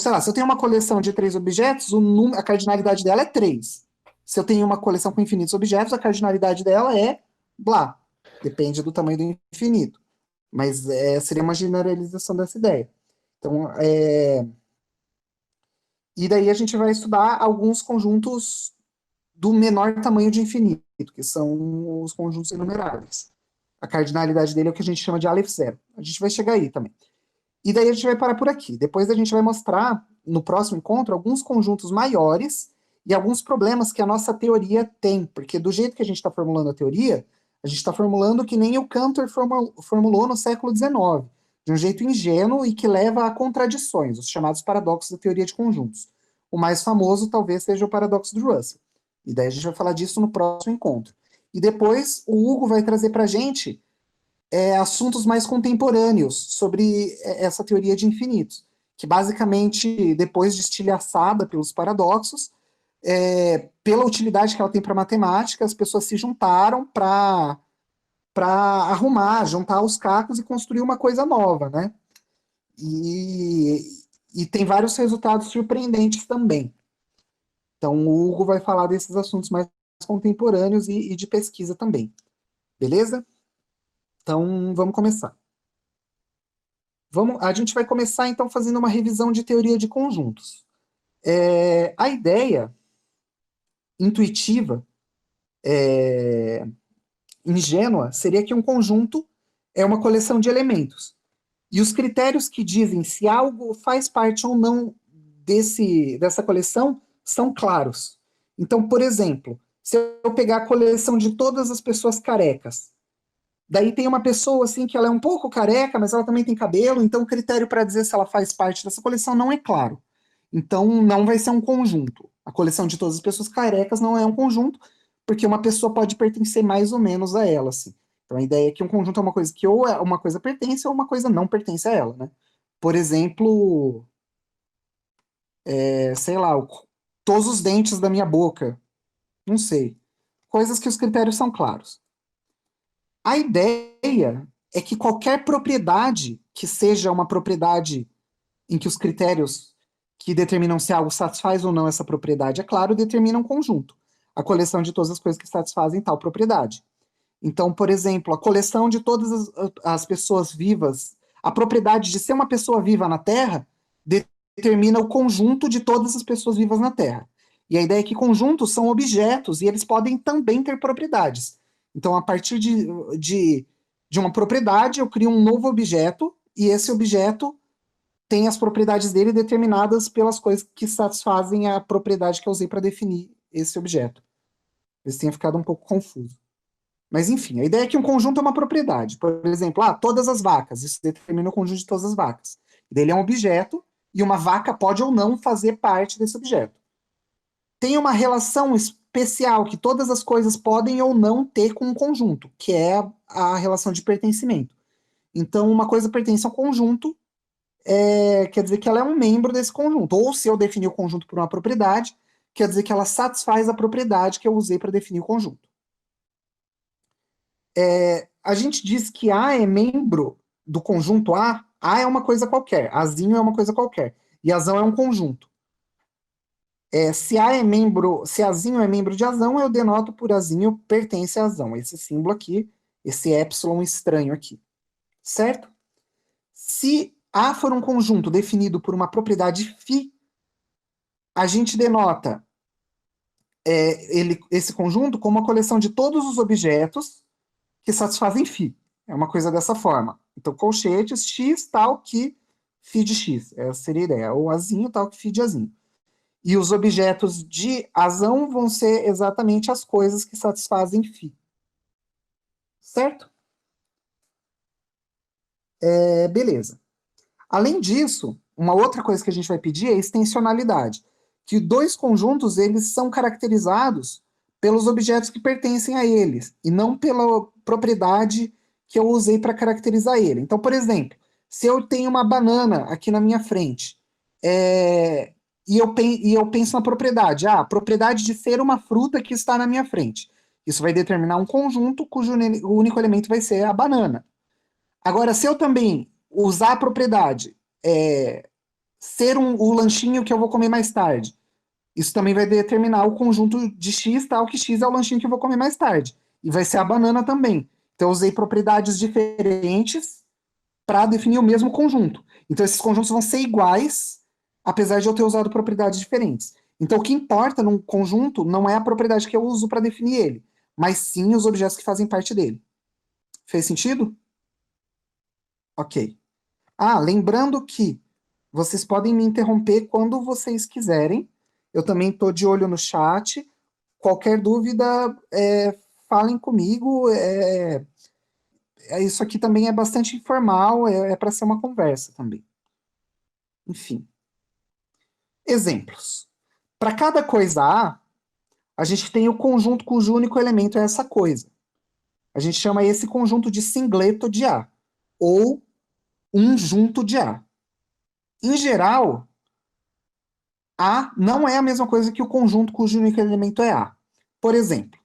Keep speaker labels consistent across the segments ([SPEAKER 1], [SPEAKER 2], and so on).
[SPEAKER 1] sei lá, se eu tenho uma coleção de 3 objetos, a cardinalidade dela é 3. Se eu tenho uma coleção com infinitos objetos, a cardinalidade dela é blá. Depende do tamanho do infinito. Mas seria uma generalização dessa ideia. Então, e daí a gente vai estudar alguns conjuntos do menor tamanho de infinito, que são os conjuntos enumeráveis. A cardinalidade dele é o que a gente chama de Aleph zero. A gente vai chegar aí também. E daí a gente vai parar por aqui. Depois a gente vai mostrar, no próximo encontro, alguns conjuntos maiores e alguns problemas que a nossa teoria tem. Porque do jeito que a gente está formulando a teoria, a gente está formulando que nem o Cantor formulou no século XIX, de um jeito ingênuo e que leva a contradições, os chamados paradoxos da teoria de conjuntos. O mais famoso talvez seja o paradoxo do Russell. E daí a gente vai falar disso no próximo encontro. E depois o Hugo vai trazer para a gente assuntos mais contemporâneos sobre essa teoria de infinitos, que basicamente, depois de estilhaçada pelos paradoxos, pela utilidade que ela tem para matemática, as pessoas se juntaram para arrumar, juntar os cacos e construir uma coisa nova, né? E tem vários resultados surpreendentes também. Então, o Hugo vai falar desses assuntos mais contemporâneos e de pesquisa também. Beleza? Então, vamos começar. A gente vai começar, então, fazendo uma revisão de teoria de conjuntos. A ideia intuitiva, ingênua, seria que um conjunto é uma coleção de elementos. E os critérios que dizem se algo faz parte ou não dessa coleção são claros. Então, por exemplo, se eu pegar a coleção de todas as pessoas carecas, daí tem uma pessoa assim que ela é um pouco careca, mas ela também tem cabelo, então o critério para dizer se ela faz parte dessa coleção não é claro. Então não vai ser um conjunto. A coleção de todas as pessoas carecas não é um conjunto, porque uma pessoa pode pertencer mais ou menos a ela, assim. Então a ideia é que um conjunto é uma coisa que ou uma coisa pertence ou uma coisa não pertence a ela, né? Por exemplo, sei lá, todos os dentes da minha boca, não sei. Coisas que os critérios são claros. A ideia é que qualquer propriedade que seja uma propriedade em que os critérios que determinam se algo satisfaz ou não essa propriedade, é claro, determinam um conjunto. A coleção de todas as coisas que satisfazem tal propriedade. Então, por exemplo, a coleção de todas as pessoas vivas, a propriedade de ser uma pessoa viva na Terra, determina o conjunto de todas as pessoas vivas na Terra. E a ideia é que conjuntos são objetos e eles podem também ter propriedades. Então, a partir de uma propriedade, eu crio um novo objeto e esse objeto tem as propriedades dele determinadas pelas coisas que satisfazem a propriedade que eu usei para definir esse objeto. Isso tenha ficado um pouco confuso. Mas, enfim, a ideia é que um conjunto é uma propriedade. Por exemplo, todas as vacas. Isso determina o conjunto de todas as vacas. Ele é um objeto e uma vaca pode ou não fazer parte desse objeto. Tem uma relação especial que todas as coisas podem ou não ter com um conjunto, que é a relação de pertencimento. Então, uma coisa pertence ao conjunto, quer dizer que ela é um membro desse conjunto. Ou se eu definir o conjunto por uma propriedade, quer dizer que ela satisfaz a propriedade que eu usei para definir o conjunto. A gente diz que A é membro do conjunto A. A é uma coisa qualquer, Azinho é uma coisa qualquer, e Azão é um conjunto. Se Azinho é membro de Azão, eu denoto por Azinho pertence a Azão. Esse símbolo aqui, esse epsilon estranho aqui. Certo? Se A for um conjunto definido por uma propriedade φ, a gente denota esse conjunto como uma coleção de todos os objetos que satisfazem φ. É uma coisa dessa forma. Então, colchetes x tal que φ de x. Essa seria a ideia. Ou Azinho tal que φ de Azinho. E os objetos de Azão vão ser exatamente as coisas que satisfazem φ. Certo? Beleza. Além disso, uma outra coisa que a gente vai pedir é extensionalidade. Que dois conjuntos eles são caracterizados pelos objetos que pertencem a eles, e não pela propriedade que eu usei para caracterizar ele. Então, por exemplo, se eu tenho uma banana aqui na minha frente, e eu penso na propriedade, a propriedade de ser uma fruta que está na minha frente. Isso vai determinar um conjunto cujo único elemento vai ser a banana. Agora, se eu também usar a propriedade ser o lanchinho que eu vou comer mais tarde. Isso também vai determinar o conjunto de X, tal, que X é o lanchinho que eu vou comer mais tarde. E vai ser a banana também. Então, eu usei propriedades diferentes para definir o mesmo conjunto. Então, esses conjuntos vão ser iguais, apesar de eu ter usado propriedades diferentes. Então, o que importa num conjunto não é a propriedade que eu uso para definir ele, mas sim os objetos que fazem parte dele. Fez sentido? Ok. Ah, lembrando que vocês podem me interromper quando vocês quiserem. Eu também estou de olho no chat. Qualquer dúvida, falem comigo. Isso aqui também é bastante informal, é para ser uma conversa também. Enfim. Exemplos. Para cada coisa a gente tem o conjunto cujo único elemento é essa coisa. A gente chama esse conjunto de singleto de A, ou um junto de A. Em geral, A não é a mesma coisa que o conjunto cujo único elemento é A. Por exemplo,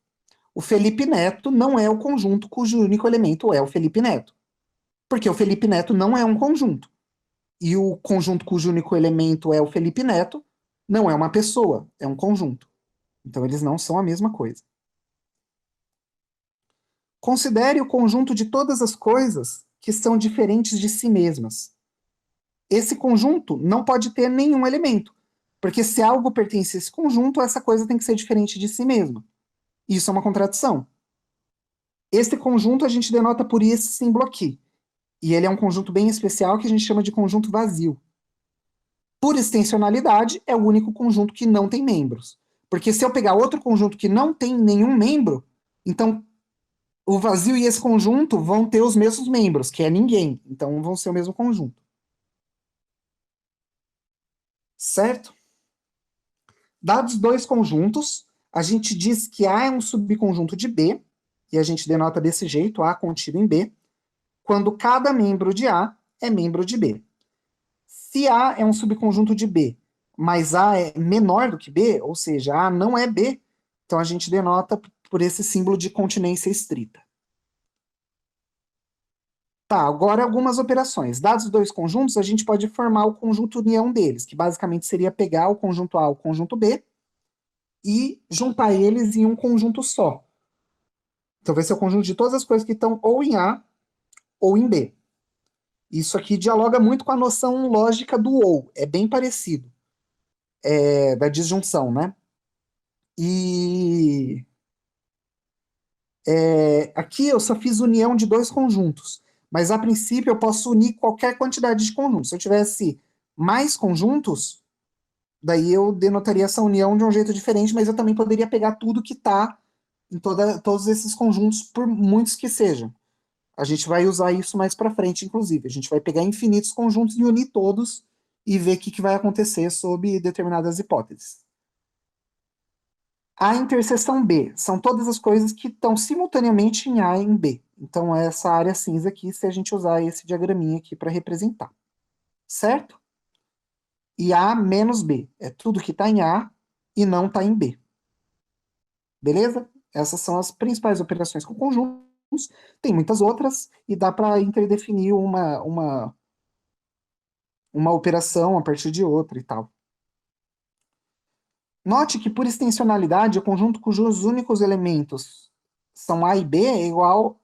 [SPEAKER 1] o Felipe Neto não é o conjunto cujo único elemento é o Felipe Neto. Porque o Felipe Neto não é um conjunto. E o conjunto cujo único elemento é o Felipe Neto não é uma pessoa, é um conjunto. Então eles não são a mesma coisa. Considere o conjunto de todas as coisas que são diferentes de si mesmas. Esse conjunto não pode ter nenhum elemento, porque se algo pertence a esse conjunto, essa coisa tem que ser diferente de si mesma. Isso é uma contradição. Esse conjunto a gente denota por esse símbolo aqui. E ele é um conjunto bem especial que a gente chama de conjunto vazio. Por extensionalidade, é o único conjunto que não tem membros. Porque se eu pegar outro conjunto que não tem nenhum membro, então o vazio e esse conjunto vão ter os mesmos membros, que é ninguém. Então vão ser o mesmo conjunto. Certo? Dados dois conjuntos, a gente diz que A é um subconjunto de B, e a gente denota desse jeito, A contido em B, quando cada membro de A é membro de B. Se A é um subconjunto de B, mas A é menor do que B, ou seja, A não é B, então a gente denota por esse símbolo de continência estrita. Tá, agora algumas operações. Dados dois conjuntos, a gente pode formar o conjunto união deles, que basicamente seria pegar o conjunto A e o conjunto B e juntar eles em um conjunto só. Então vai ser o conjunto de todas as coisas que estão ou em A ou em B. Isso aqui dialoga muito com a noção lógica do ou, é bem parecido, da disjunção, né? E aqui eu só fiz união de dois conjuntos, mas a princípio eu posso unir qualquer quantidade de conjuntos. Se eu tivesse mais conjuntos, daí eu denotaria essa união de um jeito diferente, mas eu também poderia pegar tudo que está em todos esses conjuntos, por muitos que sejam. A gente vai usar isso mais para frente, inclusive. A gente vai pegar infinitos conjuntos e unir todos e ver o que vai acontecer sob determinadas hipóteses. A interseção B são todas as coisas que estão simultaneamente em A e em B. Então, é essa área cinza aqui, se a gente usar esse diagraminha aqui para representar. Certo? E A menos B é tudo que está em A e não está em B. Beleza? Essas são as principais operações com conjuntos. Tem muitas outras e dá para interdefinir uma operação a partir de outra e tal. Note que, por extensionalidade, o conjunto cujos únicos elementos são A e B é igual.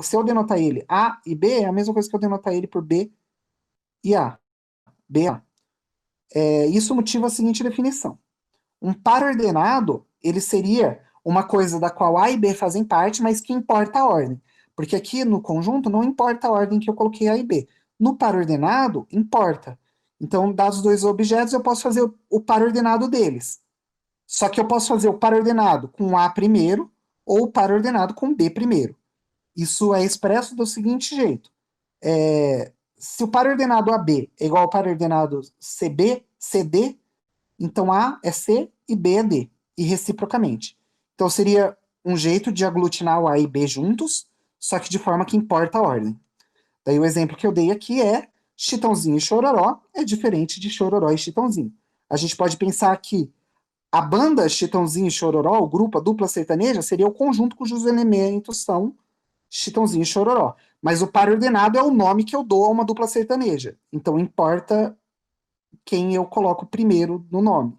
[SPEAKER 1] Se eu denotar ele A e B, é a mesma coisa que eu denotar ele por B e A. B, A. Isso motiva a seguinte definição. Um par ordenado, ele seria uma coisa da qual A e B fazem parte, mas que importa a ordem. Porque aqui no conjunto não importa a ordem que eu coloquei A e B. No par ordenado, importa. Então, dados os dois objetos, eu posso fazer o par ordenado deles. Só que eu posso fazer o par ordenado com A primeiro ou o par ordenado com B primeiro. Isso é expresso do seguinte jeito. Se o par ordenado AB é igual ao par ordenado CB, CD, então A é C e B é D, e reciprocamente. Então seria um jeito de aglutinar o A e B juntos, só que de forma que importa a ordem. Daí o exemplo que eu dei aqui é Chitãozinho e Chororó é diferente de Chororó e Chitãozinho. A gente pode pensar que a banda Chitãozinho e Chororó, o grupo, a dupla sertaneja, seria o conjunto cujos elementos são Chitãozinho e Chororó. Mas o par ordenado é o nome que eu dou a uma dupla sertaneja. Então importa quem eu coloco primeiro no nome.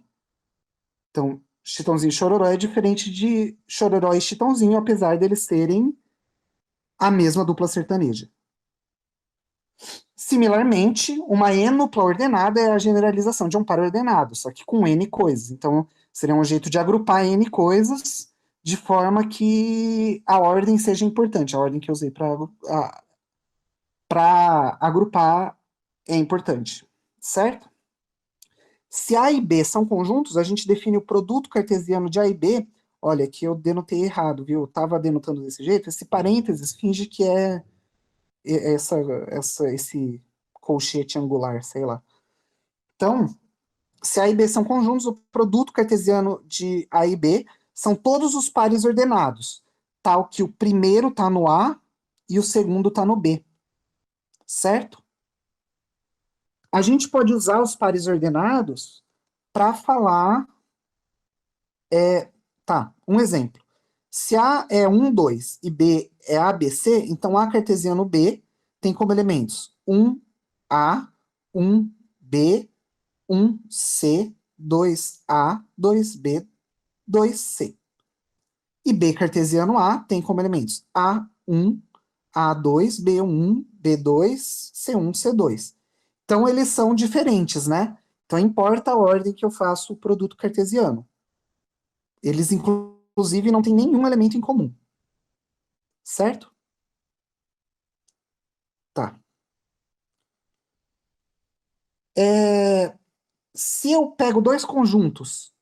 [SPEAKER 1] Então, Chitãozinho e Chororó é diferente de Chororó e Chitãozinho, apesar deles serem a mesma dupla sertaneja. Similarmente, uma enupla ordenada é a generalização de um par ordenado, só que com N coisas. Então, seria um jeito de agrupar N coisas de forma que a ordem seja importante. A ordem que eu usei para agrupar é importante, certo? Se A e B são conjuntos, a gente define o produto cartesiano de A e B. Olha, aqui eu denotei errado, viu? Eu estava denotando desse jeito. Esse parênteses finge que é esse colchete angular, sei lá. Então, se A e B são conjuntos, o produto cartesiano de A e B são todos os pares ordenados, tal que o primeiro está no A e o segundo está no B. Certo? A gente pode usar os pares ordenados para falar. Tá, um exemplo. Se A é 1, 2 e B é ABC, então A cartesiano B tem como elementos 1A, 1B, 1C, 2A, 2B, 2C. E B cartesiano A tem como elementos A1, A2, B1, B2, C1, C2. Então eles são diferentes, né? Então importa a ordem que eu faço o produto cartesiano. Eles, inclusive, não têm nenhum elemento em comum. Certo? Tá. Se eu pego dois conjuntos,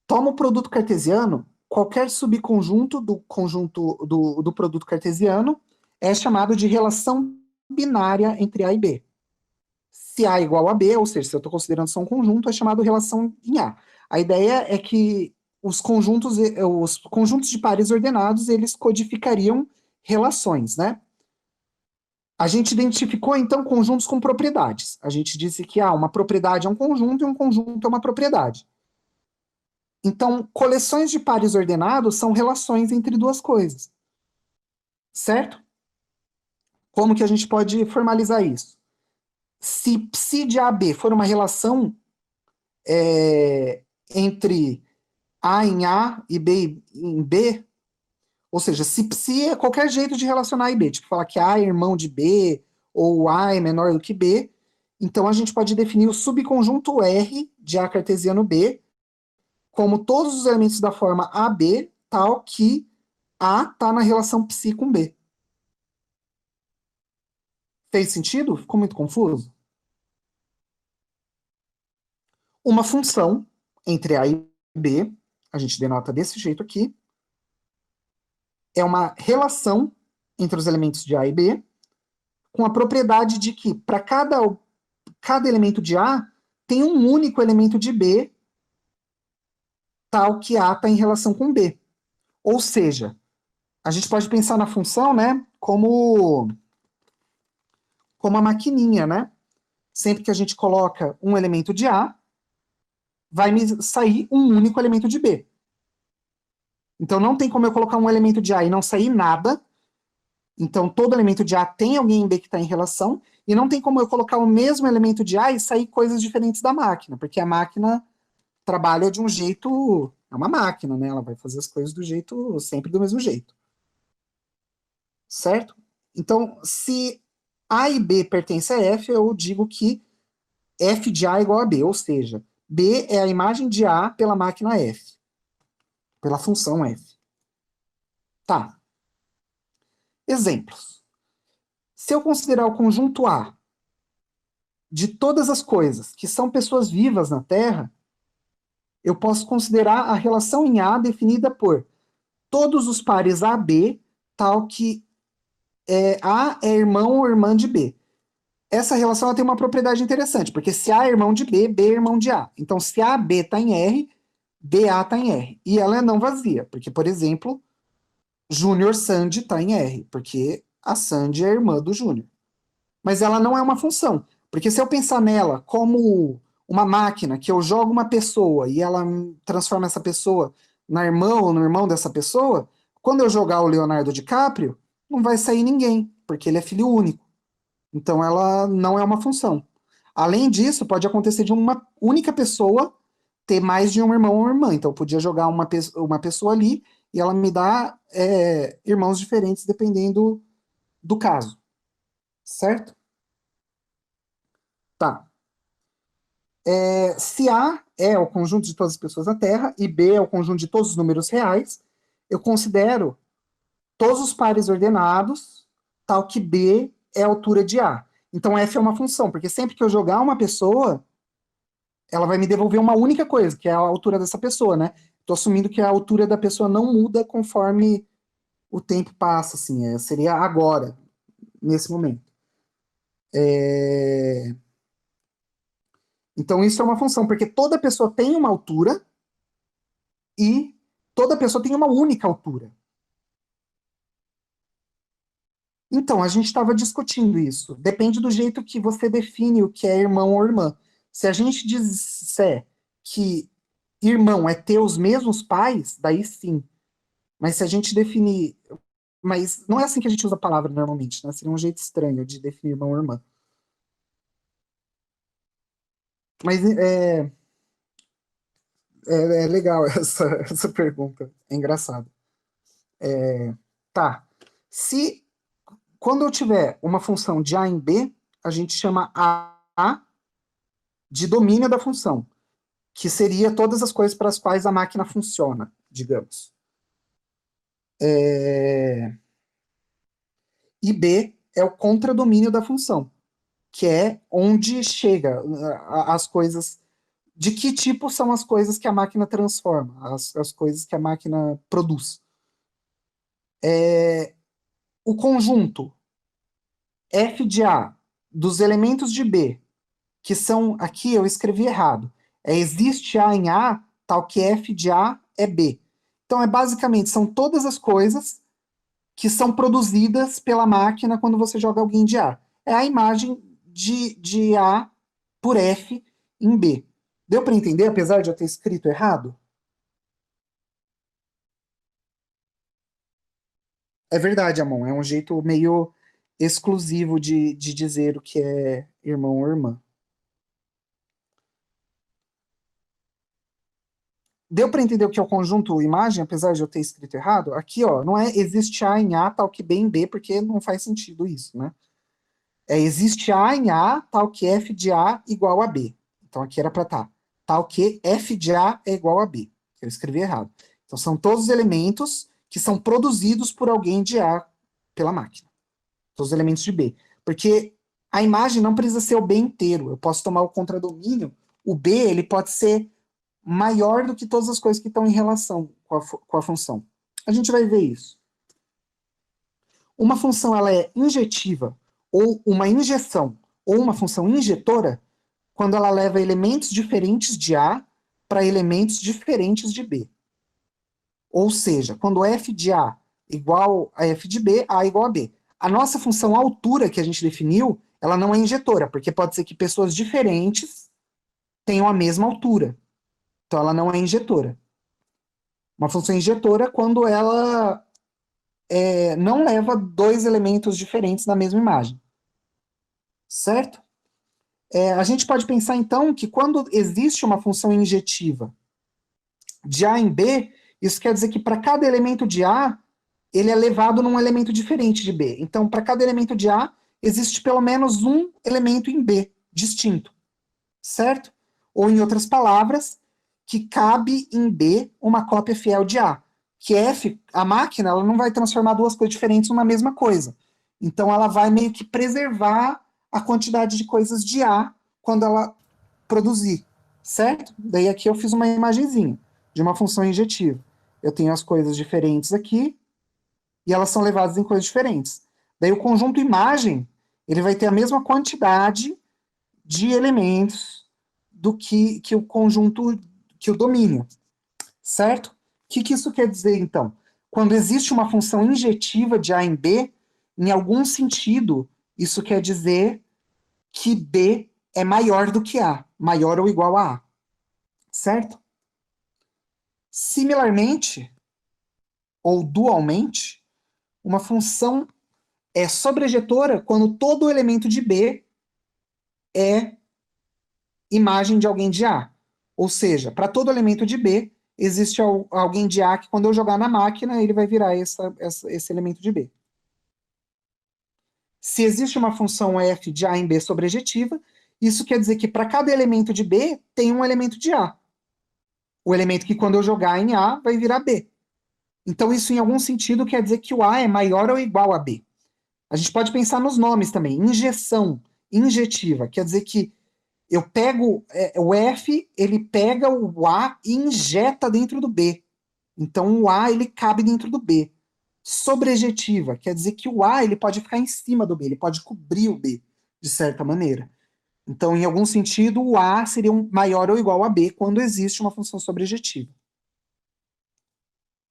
[SPEAKER 1] tomo o produto cartesiano, qualquer subconjunto do conjunto do produto cartesiano é chamado de relação binária entre A e B. Se A é igual a B, ou seja, se eu estou considerando só um conjunto, é chamado relação em A. A ideia é que os conjuntos de pares ordenados, eles codificariam relações, né? A gente identificou, então, conjuntos com propriedades. A gente disse que uma propriedade é um conjunto e um conjunto é uma propriedade. Então, coleções de pares ordenados são relações entre duas coisas. Certo? Como que a gente pode formalizar isso? Se psi de AB for uma relação entre A em A e B em B, ou seja, se psi é qualquer jeito de relacionar A e B, tipo falar que A é irmão de B, ou A é menor do que B, então a gente pode definir o subconjunto R de A cartesiano B como todos os elementos da forma AB, tal que A está na relação psi com B. Fez sentido? Ficou muito confuso? Uma função entre A e B, a gente denota desse jeito aqui, é uma relação entre os elementos de A e B, com a propriedade de que para cada elemento de A tem um único elemento de B, tal que A está em relação com B. Ou seja, a gente pode pensar na função, né, como a maquininha, né? Sempre que a gente coloca um elemento de A, vai me sair um único elemento de B. Então não tem como eu colocar um elemento de A e não sair nada. Então todo elemento de A tem alguém em B que está em relação, e não tem como eu colocar o mesmo elemento de A e sair coisas diferentes da máquina, porque a máquina trabalha de um jeito. É uma máquina, né? Ela vai fazer as coisas do jeito, sempre do mesmo jeito. Certo? Então, se A e B pertencem a F, eu digo que F de A é igual a B, ou seja, B é a imagem de A pela máquina F, pela função F. Tá. Exemplos. Se eu considerar o conjunto A de todas as coisas que são pessoas vivas na Terra, eu posso considerar a relação em A definida por todos os pares AB, tal que A é irmão ou irmã de B. Essa relação ela tem uma propriedade interessante, porque se A é irmão de B, B é irmão de A. Então, se AB está em R, BA está em R. E ela é não vazia, porque, por exemplo, Júnior Sandy está em R, porque a Sandy é irmã do Júnior. Mas ela não é uma função, porque se eu pensar nela como uma máquina que eu jogo uma pessoa e ela transforma essa pessoa na irmã ou no irmão dessa pessoa, quando eu jogar o Leonardo DiCaprio, não vai sair ninguém, porque ele é filho único. Então ela não é uma função. Além disso, pode acontecer de uma única pessoa ter mais de um irmão ou irmã. Então, eu podia jogar uma pessoa ali e ela me dá irmãos diferentes dependendo do caso. Certo? Tá. Se A é o conjunto de todas as pessoas da Terra e B é o conjunto de todos os números reais, eu considero todos os pares ordenados, tal que B é a altura de A. Então F é uma função, porque sempre que eu jogar uma pessoa, ela vai me devolver uma única coisa, que é a altura dessa pessoa, né? Estou assumindo que a altura da pessoa não muda conforme o tempo passa, assim, seria agora, nesse momento. Então isso é uma função, porque toda pessoa tem uma altura e toda pessoa tem uma única altura. Então, a gente estava discutindo isso. Depende do jeito que você define o que é irmão ou irmã. Se a gente disser que irmão é ter os mesmos pais, daí sim. Mas se a gente definir. Mas não é assim que a gente usa a palavra normalmente, né? Seria um jeito estranho de definir irmão ou irmã. Mas é legal essa pergunta. É engraçado. Tá. Se quando eu tiver uma função de A em B, a gente chama A de domínio da função, que seria todas as coisas para as quais a máquina funciona, digamos. E B é o contradomínio da função, que é onde chega as coisas. De que tipo são as coisas que a máquina transforma, as coisas que a máquina produz. O conjunto F de A dos elementos de B, que são, aqui eu escrevi errado, existe A em A, tal que F de A é B. Então, basicamente, são todas as coisas que são produzidas pela máquina quando você joga alguém de A. É a imagem de A por F em B. Deu para entender, apesar de eu ter escrito errado? É verdade, Amon. É um jeito meio exclusivo de dizer o que é irmão ou irmã. Deu para entender o que é o conjunto imagem, apesar de eu ter escrito errado? Aqui, ó, não é existe A em A tal que B em B, porque não faz sentido isso, né? Existe A em A tal que F de A igual a B. Então aqui era para estar. Tal que F de A é igual a B. Eu escrevi errado. Então são todos os elementos que são produzidos por alguém de A pela máquina. Todos os elementos de B. Porque a imagem não precisa ser o B inteiro. Eu posso tomar o contradomínio. O B ele pode ser maior do que todas as coisas que estão em relação com a função. A gente vai ver isso. Uma função ela é injetiva ou uma injeção ou uma função injetora quando ela leva elementos diferentes de A para elementos diferentes de B. Ou seja, quando f de A igual a f de B, A igual a B. A nossa função altura que a gente definiu, ela não é injetora, porque pode ser que pessoas diferentes tenham a mesma altura. Então ela não é injetora. Uma função injetora quando ela não leva dois elementos diferentes na mesma imagem. Certo? A gente pode pensar então que quando existe uma função injetiva de A em B, isso quer dizer que para cada elemento de A, ele é levado num elemento diferente de B. Então, para cada elemento de A, existe pelo menos um elemento em B, distinto. Certo? Ou, em outras palavras, que cabe em B uma cópia fiel de A. Que F, a máquina, ela não vai transformar duas coisas diferentes numa mesma coisa. Então, ela vai meio que preservar a quantidade de coisas de A quando ela produzir. Certo? Daí aqui eu fiz uma imagenzinha de uma função injetiva. Eu tenho as coisas diferentes aqui e elas são levadas em coisas diferentes. Daí o conjunto imagem, ele vai ter a mesma quantidade de elementos do que o conjunto, que o domínio, certo? O que isso quer dizer, então? Quando existe uma função injetiva de A em B, em algum sentido, isso quer dizer que B é maior do que A, maior ou igual a A, certo? Similarmente, ou dualmente, uma função é sobrejetora quando todo elemento de B é imagem de alguém de A. Ou seja, para todo elemento de B, existe alguém de A que quando eu jogar na máquina, ele vai virar esse elemento de B. Se existe uma função f de A em B sobrejetiva, isso quer dizer que para cada elemento de B, tem um elemento de A. O elemento que quando eu jogar em A, vai virar B. Então, isso, em algum sentido, quer dizer que o A é maior ou igual a B. A gente pode pensar nos nomes também. Injeção, injetiva, quer dizer que eu pego o F, ele pega o A e injeta dentro do B. Então, o A, ele cabe dentro do B. Sobrejetiva, quer dizer que o A, ele pode ficar em cima do B, ele pode cobrir o B, de certa maneira. Então, em algum sentido, o A seria maior ou igual a B quando existe uma função sobrejetiva.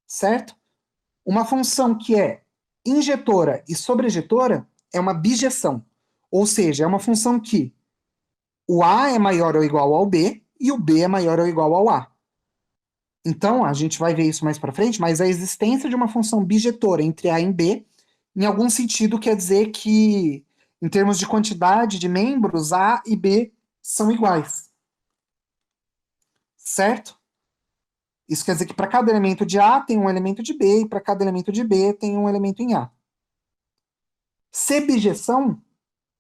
[SPEAKER 1] Certo? Uma função que é injetora e sobrejetora é uma bijeção. Ou seja, é uma função que o A é maior ou igual ao B e o B é maior ou igual ao A. Então, a gente vai ver isso mais para frente, mas a existência de uma função bijetora entre A e B, em algum sentido, quer dizer que, em termos de quantidade de membros, A e B são iguais. Certo? Isso quer dizer que para cada elemento de A tem um elemento de B, e para cada elemento de B tem um elemento em A. Se bijeção,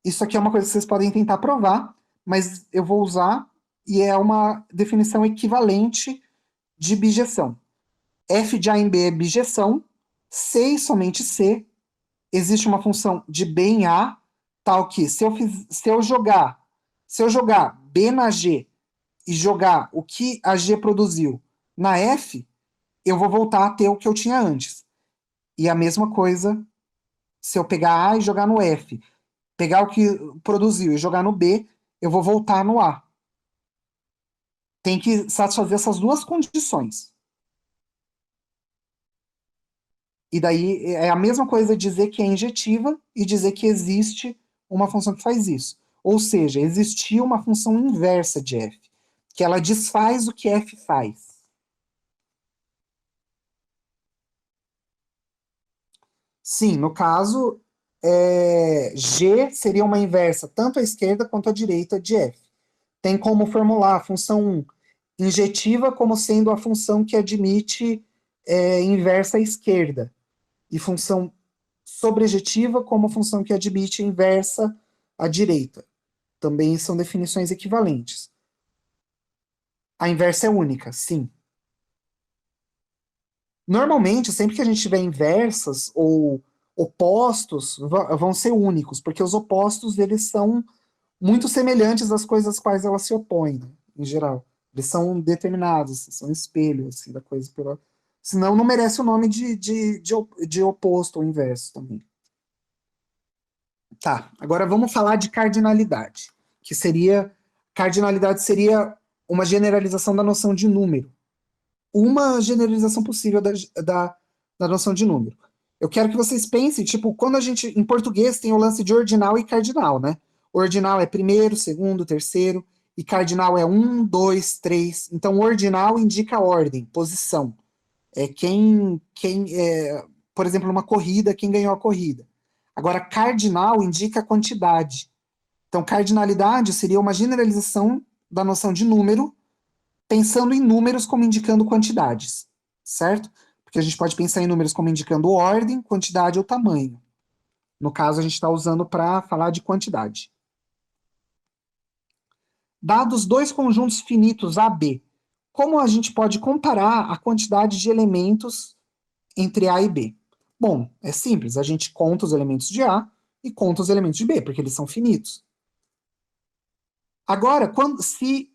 [SPEAKER 1] isso aqui é uma coisa que vocês podem tentar provar, mas eu vou usar, e é uma definição equivalente de bijeção. F de A em B é bijeção, C e somente C, existe uma função de B em A, tal que se eu jogar B na G e jogar o que a G produziu na F, eu vou voltar a ter o que eu tinha antes. E a mesma coisa se eu pegar A e jogar no F, pegar o que produziu e jogar no B, eu vou voltar no A. Tem que satisfazer essas duas condições. E daí é a mesma coisa dizer que é injetiva e dizer que existe uma função que faz isso. Ou seja, existia uma função inversa de f, que ela desfaz o que f faz. Sim, no caso, G seria uma inversa tanto à esquerda quanto à direita de f. Tem como formular a função injetiva como sendo a função que admite inversa à esquerda, e função sobrejetiva como função que admite inversa à direita. Também são definições equivalentes. A inversa é única, sim. Normalmente, sempre que a gente tiver inversas ou opostos, vão ser únicos, porque os opostos eles são muito semelhantes às coisas às quais elas se opõem, né, em geral. Eles são determinados, são espelhos assim, da coisa. Senão não merece o nome de oposto ou inverso também. Tá, agora vamos falar de cardinalidade, que seria, cardinalidade seria uma generalização da noção de número. Uma generalização possível da noção de número. Eu quero que vocês pensem, tipo, quando a gente, em português, tem o lance de ordinal e cardinal, né? Ordinal é primeiro, segundo, terceiro, e cardinal é um, dois, três. Então, ordinal indica ordem, posição. Por exemplo, numa corrida, quem ganhou a corrida. Agora, cardinal indica quantidade. Então, cardinalidade seria uma generalização da noção de número, pensando em números como indicando quantidades, certo? Porque a gente pode pensar em números como indicando ordem, quantidade ou tamanho. No caso, a gente está usando para falar de quantidade. Dados dois conjuntos finitos AB, como a gente pode comparar a quantidade de elementos entre A e B? Bom, é simples, a gente conta os elementos de A e conta os elementos de B, porque eles são finitos. Agora, se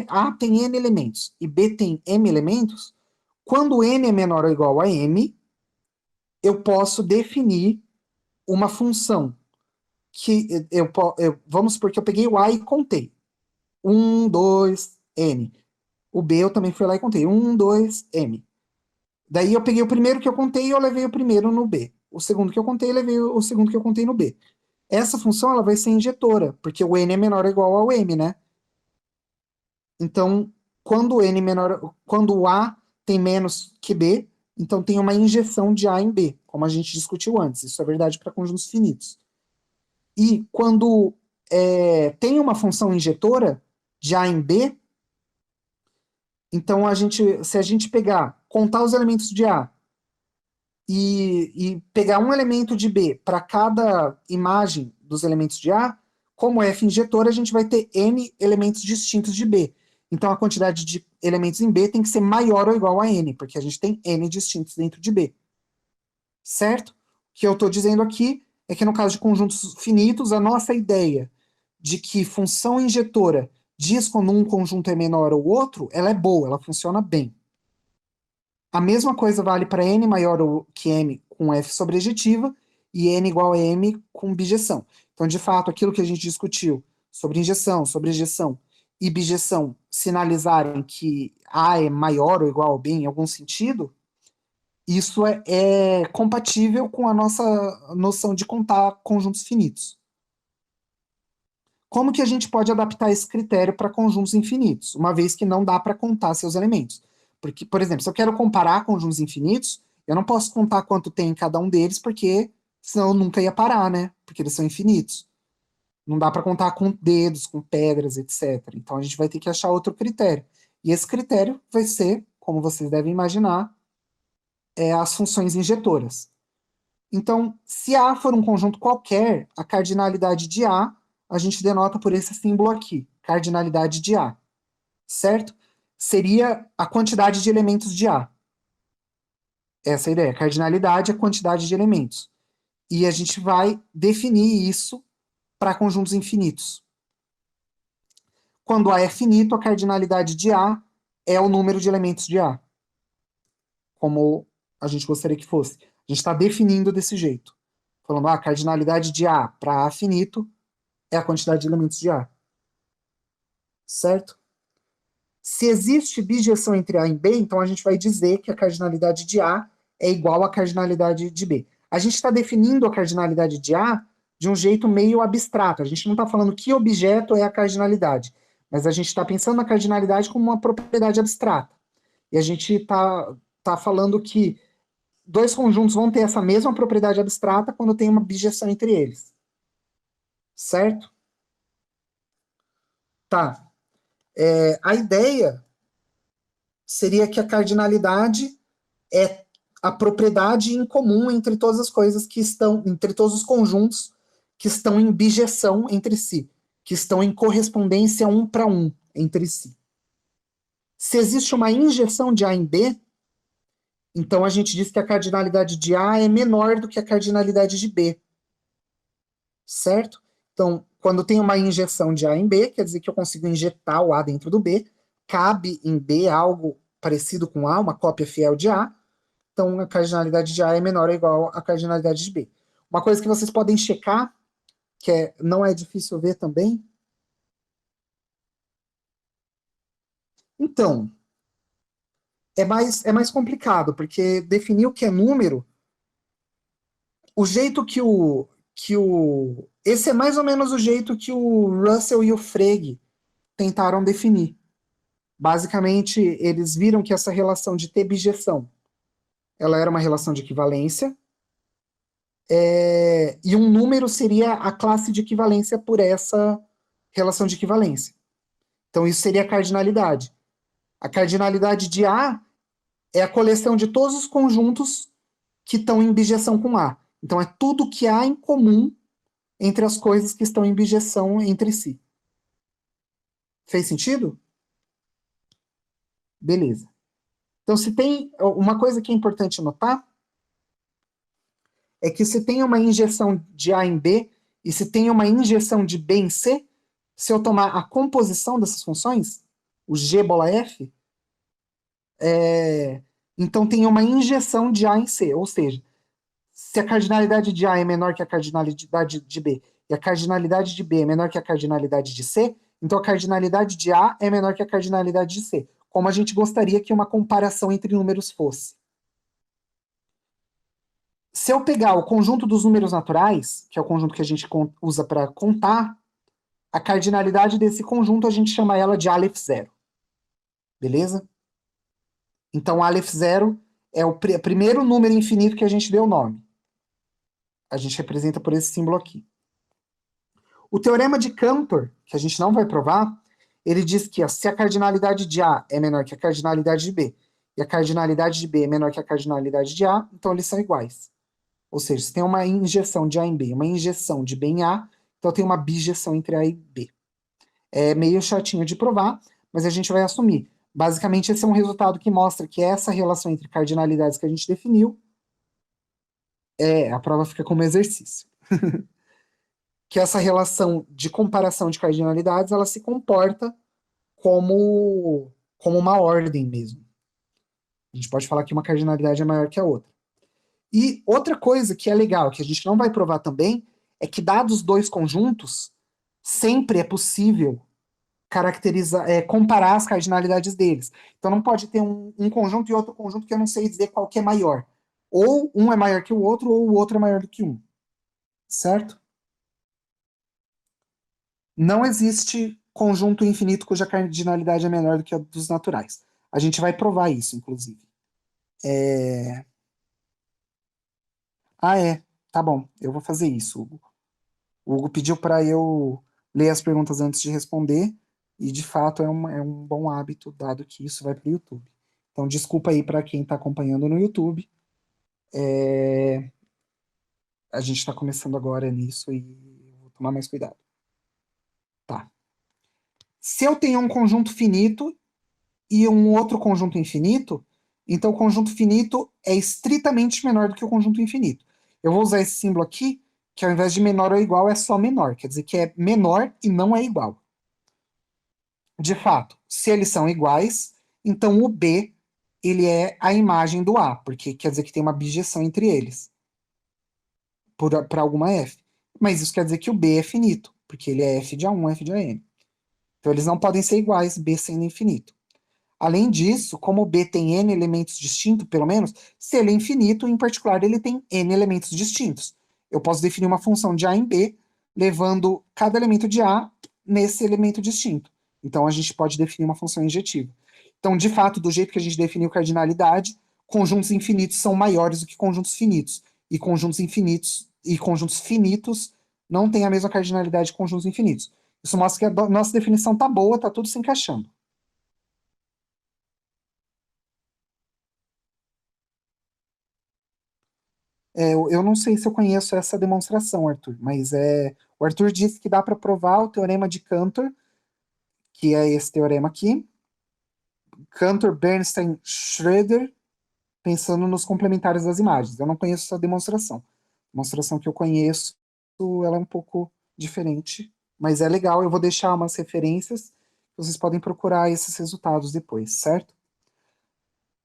[SPEAKER 1] A tem N elementos e B tem M elementos, quando N é menor ou igual a M, eu posso definir uma função que vamos supor que eu peguei o A e contei. 1, 2, N. O B eu também fui lá e contei. 1, 2, M. Daí eu peguei o primeiro que eu contei e eu levei o primeiro no B. O segundo que eu contei, eu levei o segundo que eu contei no B. Essa função ela vai ser injetora, porque o N é menor ou igual ao M, né? Então, quando o N menor, quando o A tem menos que B, então tem uma injeção de A em B, como a gente discutiu antes. Isso é verdade para conjuntos finitos. E quando tem uma função injetora de A em B, então se a gente contar os elementos de A e pegar um elemento de B para cada imagem dos elementos de A, como F injetora, a gente vai ter N elementos distintos de B. Então a quantidade de elementos em B tem que ser maior ou igual a N, porque a gente tem N distintos dentro de B. Certo? O que eu estou dizendo aqui é que no caso de conjuntos finitos, a nossa ideia de que função injetora diz quando um conjunto é menor ou outro, ela é boa, ela funciona bem. A mesma coisa vale para n maior que m com f sobrejetiva e n igual a m com bijeção. Então, de fato, aquilo que a gente discutiu sobre injeção, sobrejeção e bijeção sinalizarem que A é maior ou igual a B em algum sentido, isso é compatível com a nossa noção de contar conjuntos finitos. Como que a gente pode adaptar esse critério para conjuntos infinitos, uma vez que não dá para contar seus elementos? Porque, por exemplo, se eu quero comparar conjuntos infinitos, eu não posso contar quanto tem em cada um deles, porque senão eu nunca ia parar, né? Porque eles são infinitos. Não dá para contar com dedos, com pedras, etc. Então a gente vai ter que achar outro critério. E esse critério vai ser, como vocês devem imaginar, as funções injetoras. Então, se A for um conjunto qualquer, a cardinalidade de a gente denota por esse símbolo aqui, cardinalidade de A, certo? Seria a quantidade de elementos de A. Essa é a ideia. Cardinalidade é a quantidade de elementos. E a gente vai definir isso para conjuntos infinitos. Quando A é finito, a cardinalidade de A é o número de elementos de A. Como a gente gostaria que fosse. A gente está definindo desse jeito. Falando, a cardinalidade de A para A finito é a quantidade de elementos de A. Certo? Se existe bijeção entre A e B, então a gente vai dizer que a cardinalidade de A é igual à cardinalidade de B. A gente está definindo a cardinalidade de A de um jeito meio abstrato. A gente não está falando que objeto é a cardinalidade, mas a gente está pensando na cardinalidade como uma propriedade abstrata. E a gente está falando que dois conjuntos vão ter essa mesma propriedade abstrata quando tem uma bijeção entre eles. Certo? Tá. A ideia seria que a cardinalidade é a propriedade em comum entre todas as coisas que estão, entre todos os conjuntos que estão em bijeção entre si, que estão em correspondência um para um entre si. Se existe uma injeção de A em B, então a gente diz que a cardinalidade de A é menor do que a cardinalidade de B. Certo? Então, quando tem uma injeção de A em B, quer dizer que eu consigo injetar o A dentro do B, cabe em B algo parecido com A, uma cópia fiel de A, então a cardinalidade de A é menor ou igual à cardinalidade de B. Uma coisa que vocês podem checar, que não é difícil ver também. Então, é mais complicado, porque definir o que é número, o jeito esse é mais ou menos o jeito que o Russell e o Frege tentaram definir. Basicamente, eles viram que essa relação de ter bijeção, ela era uma relação de equivalência, e um número seria a classe de equivalência por essa relação de equivalência. Então, isso seria a cardinalidade. A cardinalidade de A é a coleção de todos os conjuntos que estão em bijeção com A. Então, é tudo que há em comum entre as coisas que estão em bijeção entre si. Fez sentido? Beleza. Então, se tem uma coisa que é importante notar, é que se tem uma injeção de A em B e se tem uma injeção de B em C, se eu tomar a composição dessas funções, o G bola F, então tem uma injeção de A em C, ou seja, se a cardinalidade de A é menor que a cardinalidade de B e a cardinalidade de B é menor que a cardinalidade de C, então a cardinalidade de A é menor que a cardinalidade de C, como a gente gostaria que uma comparação entre números fosse. Se eu pegar o conjunto dos números naturais, que é o conjunto que a gente usa para contar, a cardinalidade desse conjunto a gente chama ela de Aleph zero. Beleza? Então, Aleph zero é o primeiro número infinito que a gente deu nome. A gente representa por esse símbolo aqui. O teorema de Cantor, que a gente não vai provar, ele diz que ó, se a cardinalidade de A é menor que a cardinalidade de B, e a cardinalidade de B é menor que a cardinalidade de A, então eles são iguais. Ou seja, se tem uma injeção de A em B, uma injeção de B em A, então tem uma bijeção entre A e B. É meio chatinho de provar, mas a gente vai assumir. Basicamente, esse é um resultado que mostra que essa relação entre cardinalidades que a gente definiu, a prova fica como exercício. Que essa relação de comparação de cardinalidades, ela se comporta como uma ordem mesmo. A gente pode falar que uma cardinalidade é maior que a outra. E outra coisa que é legal, que a gente não vai provar também, é que dados dois conjuntos, sempre é possível caracterizar, comparar as cardinalidades deles. Então não pode ter um conjunto e outro conjunto que eu não sei dizer qual que é maior. Ou um é maior que o outro, ou o outro é maior do que um. Certo? Não existe conjunto infinito cuja cardinalidade é menor do que a dos naturais. A gente vai provar isso, inclusive. Ah, é. Tá bom, eu vou fazer isso, Hugo. O Hugo pediu para eu ler as perguntas antes de responder, e de fato é um bom hábito, dado que isso vai para o YouTube. Então, desculpa aí para quem está acompanhando no YouTube. A gente está começando agora nisso e vou tomar mais cuidado. Tá. Se eu tenho um conjunto finito e um outro conjunto infinito, então o conjunto finito é estritamente menor do que o conjunto infinito. Eu vou usar esse símbolo aqui, que ao invés de menor ou igual é só menor, quer dizer que é menor e não é igual. De fato, se eles são iguais, então o B ele é a imagem do A, porque quer dizer que tem uma bijeção entre eles, para alguma F. Mas isso quer dizer que o B é finito, porque ele é F de A1, F de AN. Então eles não podem ser iguais, B sendo infinito. Além disso, como o B tem n elementos distintos, pelo menos, se ele é infinito, em particular, ele tem n elementos distintos. Eu posso definir uma função de A em B, levando cada elemento de A nesse elemento distinto. Então, a gente pode definir uma função injetiva. Então, de fato, do jeito que a gente definiu cardinalidade, conjuntos infinitos são maiores do que conjuntos finitos. E conjuntos infinitos e conjuntos finitos não têm a mesma cardinalidade que conjuntos infinitos. Isso mostra que a nossa definição tá boa, tá tudo se encaixando. Eu não sei se eu conheço essa demonstração, Arthur, mas o Arthur disse que dá para provar o teorema de Cantor, que é esse teorema aqui, Cantor, Bernstein, Schroeder, pensando nos complementares das imagens. Eu não conheço essa demonstração. A demonstração que eu conheço, ela é um pouco diferente, mas é legal. Eu vou deixar umas referências, vocês podem procurar esses resultados depois, certo?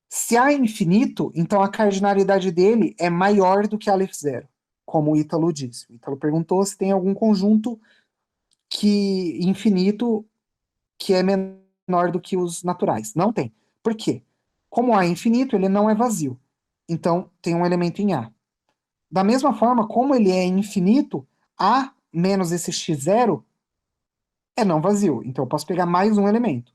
[SPEAKER 1] Se A é infinito, então a cardinalidade dele é maior do que Aleph zero, como o Ítalo disse. O Ítalo perguntou se tem algum conjunto que infinito que é menor do que os naturais. Não tem. Por quê? Como A é infinito, ele não é vazio. Então, tem um elemento em A. Da mesma forma, como ele é infinito, A menos esse x0 é não vazio. Então, eu posso pegar mais um elemento.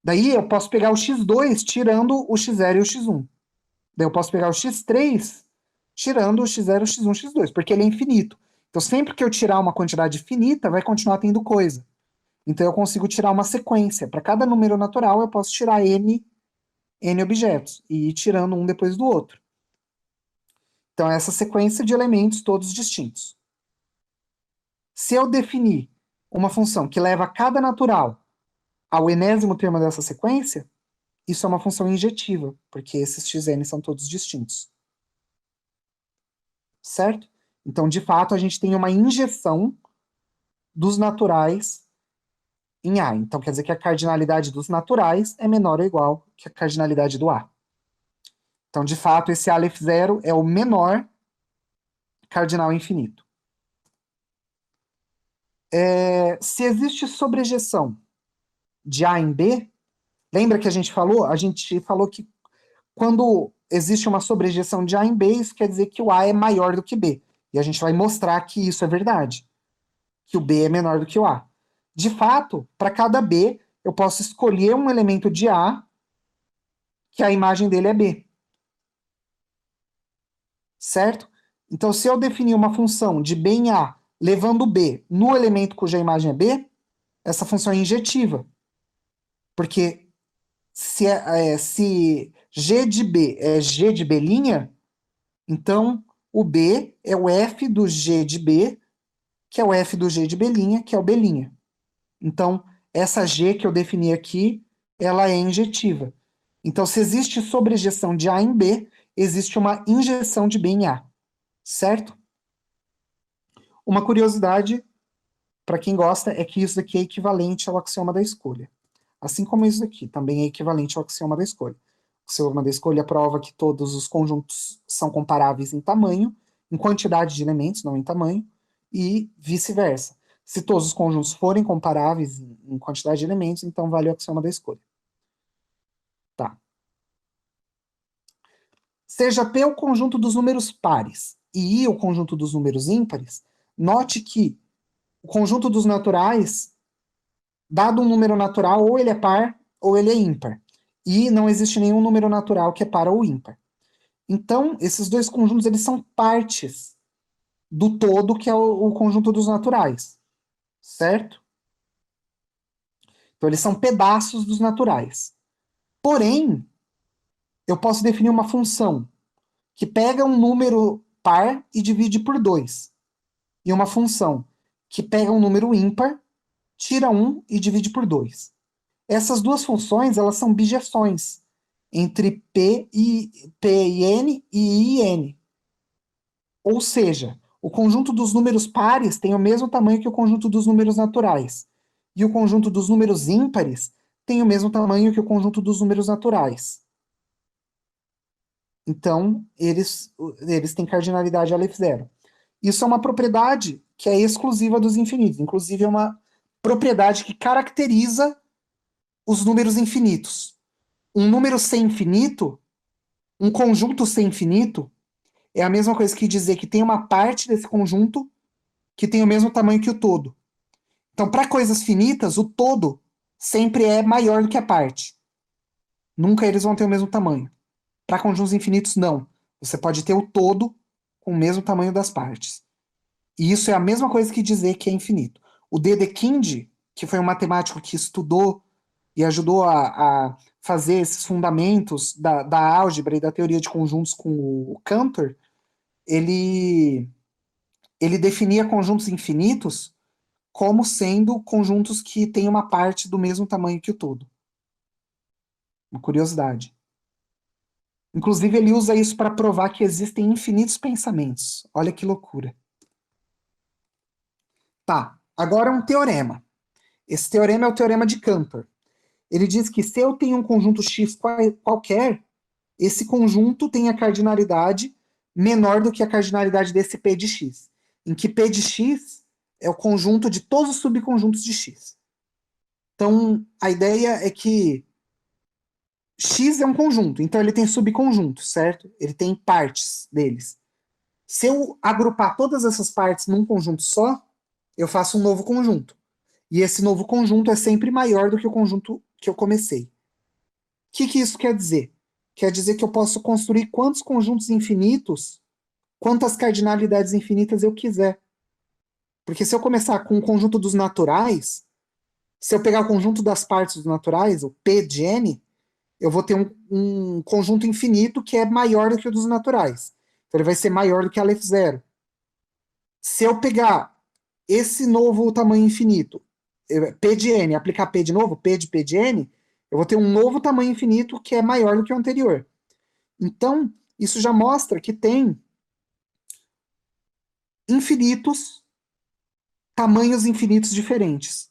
[SPEAKER 1] Daí, eu posso pegar o x2 tirando o x0 e o x1. Daí eu posso pegar o x3 tirando o x0, x1, x2, porque ele é infinito. Então, sempre que eu tirar uma quantidade finita, vai continuar tendo coisa. Então, eu consigo tirar uma sequência. Para cada número natural, eu posso tirar n objetos e ir tirando um depois do outro. Então, é essa sequência de elementos todos distintos. Se eu definir uma função que leva cada natural ao enésimo termo dessa sequência, isso é uma função injetiva, porque esses xn são todos distintos. Certo? Então, de fato, a gente tem uma injeção dos naturais em A. Então, quer dizer que a cardinalidade dos naturais é menor ou igual que a cardinalidade do A. Então, de fato, esse Aleph zero é o menor cardinal infinito. Se existe sobrejeção de A em B, lembra que a gente falou? A gente falou que quando existe uma sobrejeção de A em B, isso quer dizer que o A é maior do que B. E a gente vai mostrar que isso é verdade, que o B é menor do que o A. De fato, para cada B, eu posso escolher um elemento de A que a imagem dele é B. Certo? Então, se eu definir uma função de B em A levando B no elemento cuja imagem é B, essa função é injetiva. Porque se G de B é G de B', então o B é o F do G de B, que é o F do G de B', que é o B'. Então, essa G que eu defini aqui, ela é injetiva. Então, se existe sobrejeção de A em B, existe uma injeção de B em A. Certo? Uma curiosidade, para quem gosta, é que isso daqui é equivalente ao axioma da escolha. Assim como isso daqui, também é equivalente ao axioma da escolha. O axioma da escolha prova que todos os conjuntos são comparáveis em tamanho, em quantidade de elementos, não em tamanho, e vice-versa. Se todos os conjuntos forem comparáveis em quantidade de elementos, então vale o axioma da escolha. Tá. Seja P o conjunto dos números pares e I o conjunto dos números ímpares, note que o conjunto dos naturais, dado um número natural, ou ele é par ou ele é ímpar. E não existe nenhum número natural que é par ou ímpar. Então, esses dois conjuntos eles são partes do todo, que é o conjunto dos naturais. Certo? Então, eles são pedaços dos naturais. Porém, eu posso definir uma função que pega um número par e divide por 2. E uma função que pega um número ímpar, tira 1 e divide por 2. Essas duas funções elas são bijeções entre P e N e I e N. Ou seja, o conjunto dos números pares tem o mesmo tamanho que o conjunto dos números naturais. E o conjunto dos números ímpares tem o mesmo tamanho que o conjunto dos números naturais. Então, eles têm cardinalidade Aleph zero. Isso é uma propriedade que é exclusiva dos infinitos. Inclusive, é uma propriedade que caracteriza os números infinitos. Um número sem infinito, um conjunto sem infinito, é a mesma coisa que dizer que tem uma parte desse conjunto que tem o mesmo tamanho que o todo. Então, para coisas finitas, o todo sempre é maior do que a parte. Nunca eles vão ter o mesmo tamanho. Para conjuntos infinitos, não. Você pode ter o todo com o mesmo tamanho das partes. E isso é a mesma coisa que dizer que é infinito. O Dedekind, que foi um matemático que estudou e ajudou a fazer esses fundamentos da álgebra e da teoria de conjuntos com o Cantor, ele definia conjuntos infinitos como sendo conjuntos que têm uma parte do mesmo tamanho que o todo. Uma curiosidade. Inclusive, ele usa isso para provar que existem infinitos pensamentos. Olha que loucura. Tá, agora um teorema. Esse teorema é o teorema de Cantor. Ele diz que se eu tenho um conjunto X qualquer, esse conjunto tem a cardinalidade menor do que a cardinalidade desse P de X, em que P de X é o conjunto de todos os subconjuntos de X. Então, a ideia é que X é um conjunto, então ele tem subconjuntos, certo? Ele tem partes deles. Se eu agrupar todas essas partes num conjunto só, eu faço um novo conjunto. E esse novo conjunto é sempre maior do que o conjunto que eu comecei. O que isso quer dizer? Quer dizer que eu posso construir quantos conjuntos infinitos, quantas cardinalidades infinitas eu quiser. Porque se eu começar com o conjunto dos naturais, se eu pegar o conjunto das partes dos naturais, o P de N, eu vou ter um conjunto infinito que é maior do que o dos naturais. Então ele vai ser maior do que Aleph zero. Se eu pegar esse novo tamanho infinito, P de N, aplicar P de novo, P de N, eu vou ter um novo tamanho infinito que é maior do que o anterior. Então, isso já mostra que tem infinitos, tamanhos infinitos diferentes.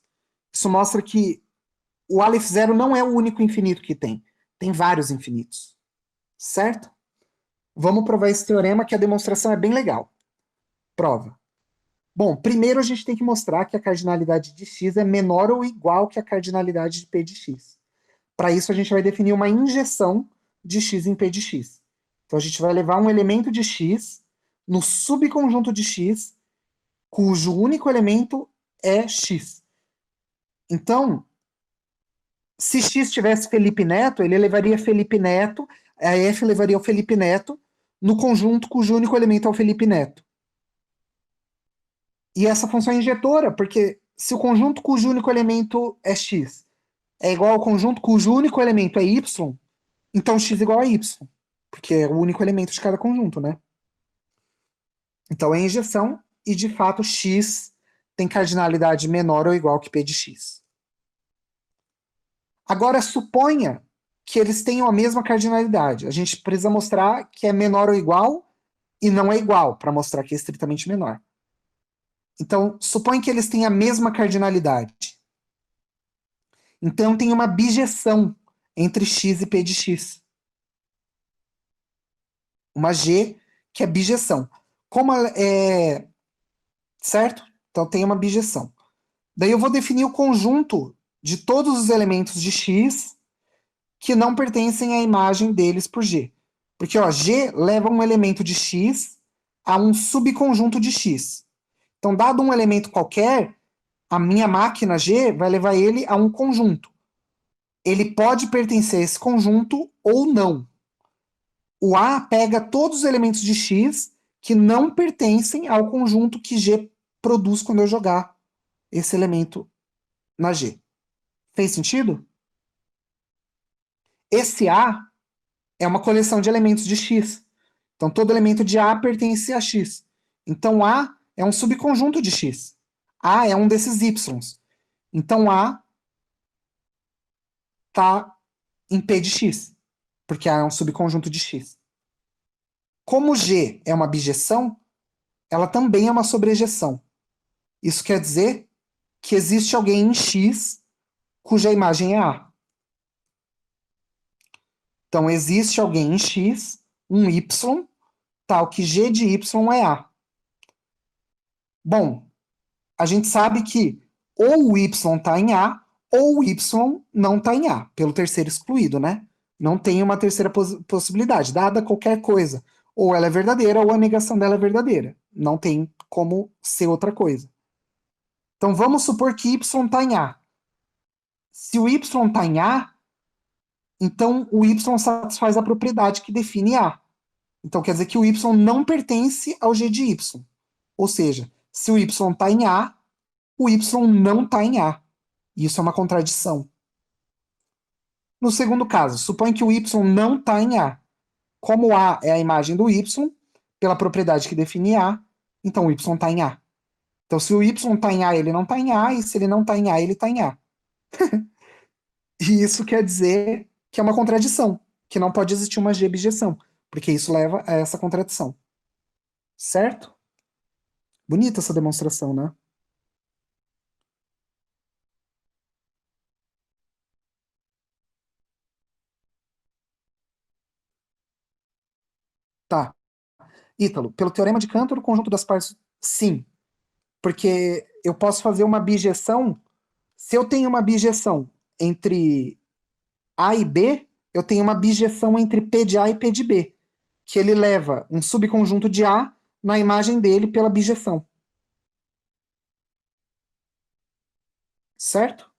[SPEAKER 1] Isso mostra que o Aleph zero não é o único infinito que tem. Tem vários infinitos. Certo? Vamos provar esse teorema, que a demonstração é bem legal. Prova. Bom, primeiro a gente tem que mostrar que a cardinalidade de x é menor ou igual que a cardinalidade de p de x. Para isso, a gente vai definir uma injeção de x em p de x. Então, a gente vai levar um elemento de x no subconjunto de x, cujo único elemento é x. Então, se x tivesse Felipe Neto, ele levaria Felipe Neto, a F levaria o Felipe Neto, no conjunto cujo único elemento é o Felipe Neto. E essa função é injetora, porque se o conjunto cujo único elemento é x é igual ao conjunto cujo único elemento é y, então x é igual a y, porque é o único elemento de cada conjunto, né? Então é injeção e, de fato, x tem cardinalidade menor ou igual que p de x. Agora, suponha que eles tenham a mesma cardinalidade. A gente precisa mostrar que é menor ou igual e não é igual, para mostrar que é estritamente menor. Então, suponha que eles tenham a mesma cardinalidade. Então, tem uma bijeção entre x e p de x. Uma g que é bijeção. Como é... Certo? Então, tem uma bijeção. Daí eu vou definir o conjunto de todos os elementos de x que não pertencem à imagem deles por G. Porque ó, G leva um elemento de x a um subconjunto de x. Então, dado um elemento qualquer, a minha máquina G vai levar ele a um conjunto. Ele pode pertencer a esse conjunto ou não. O A pega todos os elementos de x que não pertencem ao conjunto que G produz quando eu jogar esse elemento na G. Fez sentido? Esse A é uma coleção de elementos de x. Então, todo elemento de A pertence a x. Então, A é um subconjunto de x. A é um desses y. Então, A está em P de x, porque A é um subconjunto de x. Como G é uma bijeção, ela também é uma sobrejeção. Isso quer dizer que existe alguém em x cuja imagem é A. Então, existe alguém em x, um y, tal que G de y é A. Bom, a gente sabe que ou o y está em A, ou o y não está em A, pelo terceiro excluído, né? Não tem uma terceira possibilidade, dada qualquer coisa. Ou ela é verdadeira, ou a negação dela é verdadeira. Não tem como ser outra coisa. Então, vamos supor que y está em A. Se o y está em A, então o y satisfaz a propriedade que define A. Então, quer dizer que o y não pertence ao g de y. Ou seja, se o y está em A, o y não está em A. Isso é uma contradição. No segundo caso, supõe que o y não está em A. Como A é a imagem do y, pela propriedade que define A, então o y está em A. Então, se o y está em A, ele não está em A, e se ele não está em A, ele está em A. E isso quer dizer que é uma contradição, que não pode existir uma G-bijeção, porque isso leva a essa contradição. Certo? Bonita essa demonstração, né? Tá. Ítalo, pelo teorema de Cantor, o conjunto das partes, sim. Porque eu posso fazer uma bijeção. Se eu tenho uma bijeção entre A e B, eu tenho uma bijeção entre P de A e P de B, que ele leva um subconjunto de A na imagem dele pela bijeção. Certo?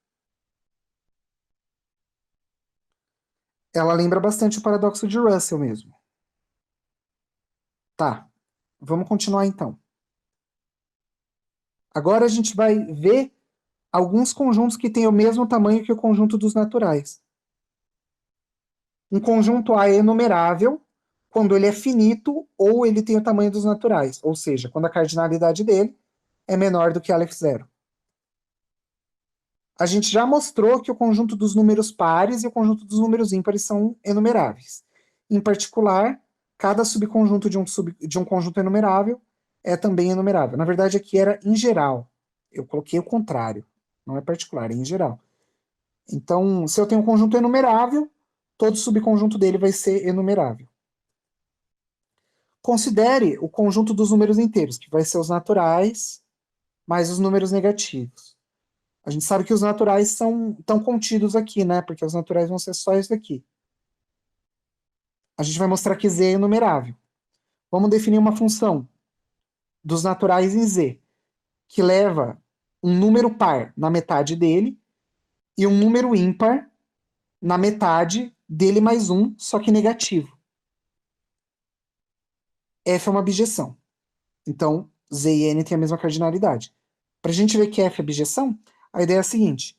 [SPEAKER 1] Ela lembra bastante o paradoxo de Russell mesmo. Tá, vamos continuar então. Agora a gente vai ver alguns conjuntos que têm o mesmo tamanho que o conjunto dos naturais. Um conjunto A é enumerável quando ele é finito ou ele tem o tamanho dos naturais, ou seja, quando a cardinalidade dele é menor do que Aleph zero. A gente já mostrou que o conjunto dos números pares e o conjunto dos números ímpares são enumeráveis. Em particular, cada subconjunto de um conjunto enumerável é também enumerável. Na verdade, aqui era em geral. Eu coloquei o contrário. Não é particular, é em geral. Então, se eu tenho um conjunto enumerável, todo subconjunto dele vai ser enumerável. Considere o conjunto dos números inteiros, que vai ser os naturais mais os números negativos. A gente sabe que os naturais estão contidos aqui, né? Porque os naturais vão ser só isso daqui. A gente vai mostrar que z é enumerável. Vamos definir uma função dos naturais em z, que leva um número par na metade dele e um número ímpar na metade dele mais um, só que negativo. F é uma bijeção. Então, Z e N têm a mesma cardinalidade. Para a gente ver que F é bijeção, a ideia é a seguinte: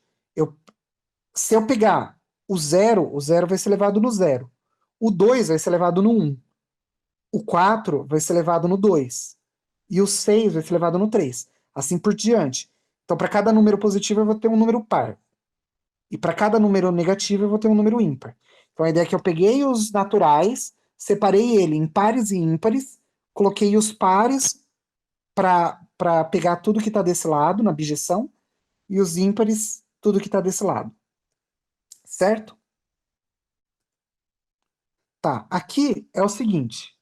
[SPEAKER 1] se eu pegar o zero vai ser levado no zero. O 2 vai ser levado no 1. O 4 vai ser levado no 2. E o 6 vai ser levado no 3. Assim por diante. Então, para cada número positivo, eu vou ter um número par. E para cada número negativo, eu vou ter um número ímpar. Então, a ideia é que eu peguei os naturais, separei ele em pares e ímpares, coloquei os pares para pegar tudo que está desse lado, na bijeção, e os ímpares, tudo que está desse lado. Certo? Tá, aqui é o seguinte.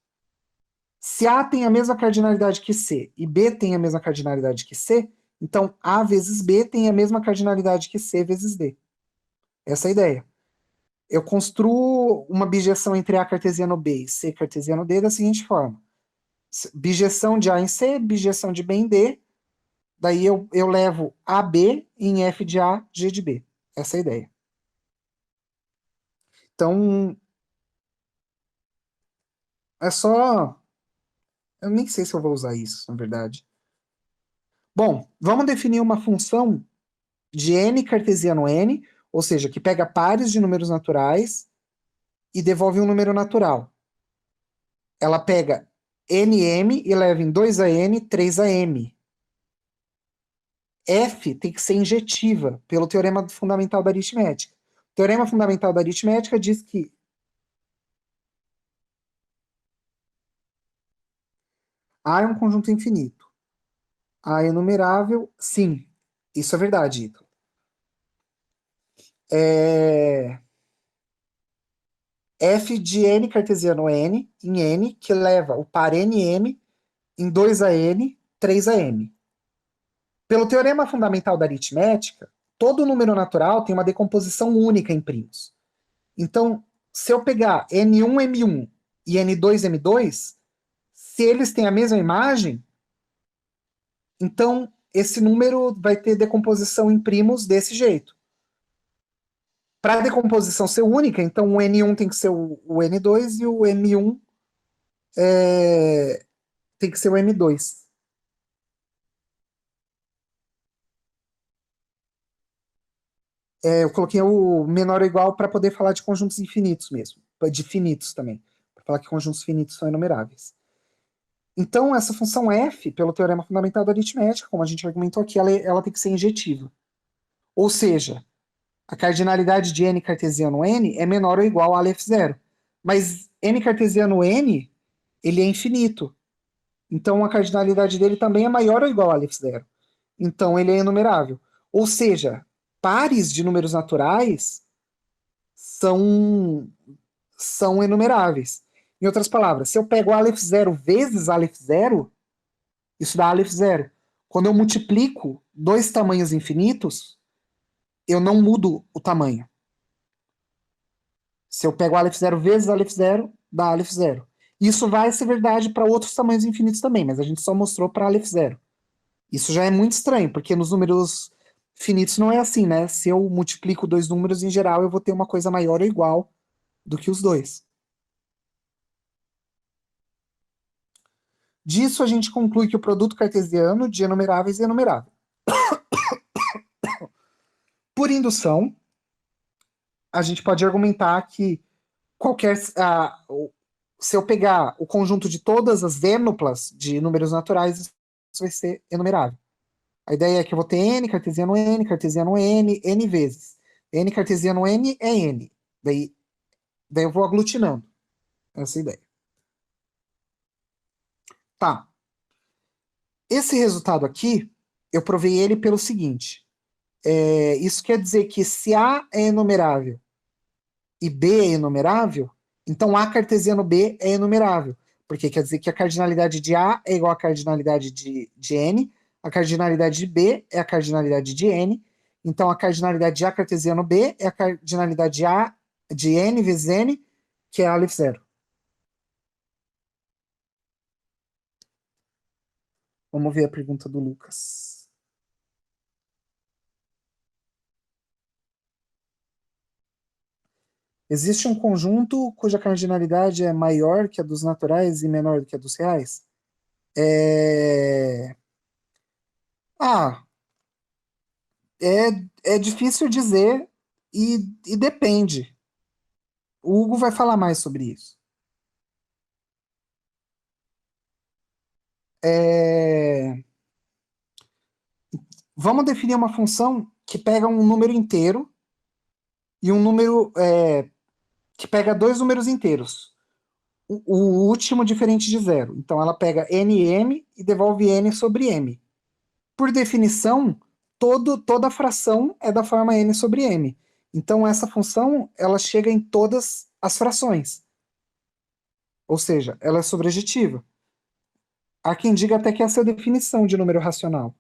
[SPEAKER 1] Se A tem a mesma cardinalidade que C e B tem a mesma cardinalidade que C, então A vezes B tem a mesma cardinalidade que C vezes D. Essa é a ideia. Eu construo uma bijeção entre A cartesiano B e C cartesiano D da seguinte forma. Bijeção de A em C, bijeção de B em D, daí eu levo AB em F de A, G de B. Essa é a ideia. Então, é só... Eu nem sei se eu vou usar isso, na verdade. Bom, vamos definir uma função de n cartesiano n, ou seja, que pega pares de números naturais e devolve um número natural. Ela pega nm e leva em 2a-n, 3a-m. F tem que ser injetiva, pelo teorema fundamental da aritmética. O teorema fundamental da aritmética diz que A é um conjunto infinito. A é enumerável, sim. Isso é verdade, Ito. F de n cartesiano n, em n, que leva o par nm em 2a-n, 3a-m. Pelo teorema fundamental da aritmética, todo número natural tem uma decomposição única em primos. Então, se eu pegar n1, m1 e n2, m2, se eles têm a mesma imagem, então esse número vai ter decomposição em primos desse jeito. Para a decomposição ser única, então o n1 tem que ser o n2 e o m1 tem que ser o m2. Eu coloquei o menor ou igual para poder falar de conjuntos infinitos mesmo, de finitos também, para falar que conjuntos finitos são enumeráveis. Então, essa função f, pelo teorema fundamental da aritmética, como a gente argumentou aqui, ela tem que ser injetiva. Ou seja, a cardinalidade de n cartesiano n é menor ou igual a Aleph zero. Mas n cartesiano n, ele é infinito. Então, a cardinalidade dele também é maior ou igual a Aleph zero. Então, ele é enumerável. Ou seja, pares de números naturais são enumeráveis. Em outras palavras, se eu pego Aleph zero vezes Aleph zero, isso dá Aleph zero. Quando eu multiplico dois tamanhos infinitos, eu não mudo o tamanho. Se eu pego Aleph zero vezes Aleph zero, dá Aleph zero. Isso vai ser verdade para outros tamanhos infinitos também, mas a gente só mostrou para Aleph zero. Isso já é muito estranho, porque nos números finitos não é assim, né? Se eu multiplico dois números, em geral, eu vou ter uma coisa maior ou igual do que os dois. Disso, a gente conclui que o produto cartesiano de enumeráveis é enumerável. Por indução, a gente pode argumentar que qualquer. Se eu pegar o conjunto de todas as ênuplas de números naturais, isso vai ser enumerável. A ideia é que eu vou ter cartesiano n vezes. N cartesiano n é n. Daí eu vou aglutinando. Essa é a ideia. Tá. Esse resultado aqui, eu provei ele pelo seguinte. Isso quer dizer que se A é enumerável e B é enumerável, então A cartesiano B é enumerável. Porque quer dizer que a cardinalidade de A é igual à cardinalidade de N, a cardinalidade de B é a cardinalidade de N, então a cardinalidade de A cartesiano B é a cardinalidade de A de N vezes N, que é Aleph zero. Vamos ver a pergunta do Lucas. Existe um conjunto cuja cardinalidade é maior que a dos naturais e menor do que a dos reais? É... Ah, é difícil dizer e depende. O Hugo vai falar mais sobre isso. É, Vamos definir uma função que pega um número inteiro e um número que pega dois números inteiros. O último diferente de zero. Então ela pega nm e devolve n sobre m. Por definição, toda fração é da forma n sobre m. Então essa função ela chega em todas as frações. Ou seja, ela é sobrejetiva. Há quem diga até que essa é a definição de número racional.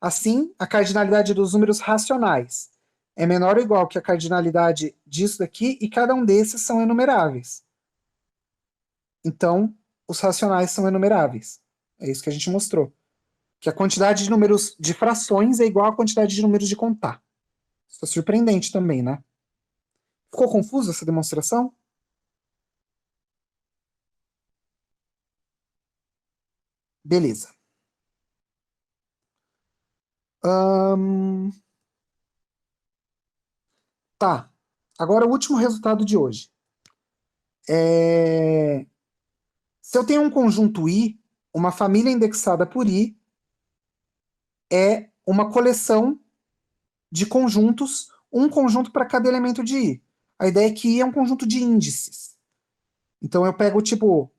[SPEAKER 1] Assim, a cardinalidade dos números racionais é menor ou igual que a cardinalidade disso daqui, e cada um desses são enumeráveis. Então, os racionais são enumeráveis. É isso que a gente mostrou. Que a quantidade de números de frações é igual à quantidade de números de contar. Isso é surpreendente também, né? Ficou confuso essa demonstração? Beleza. Ahn, tá. Agora o último resultado de hoje. Se eu tenho um conjunto I, uma família indexada por I é uma coleção de conjuntos, um conjunto para cada elemento de I. A ideia é que I é um conjunto de índices. Então eu pego, tipo,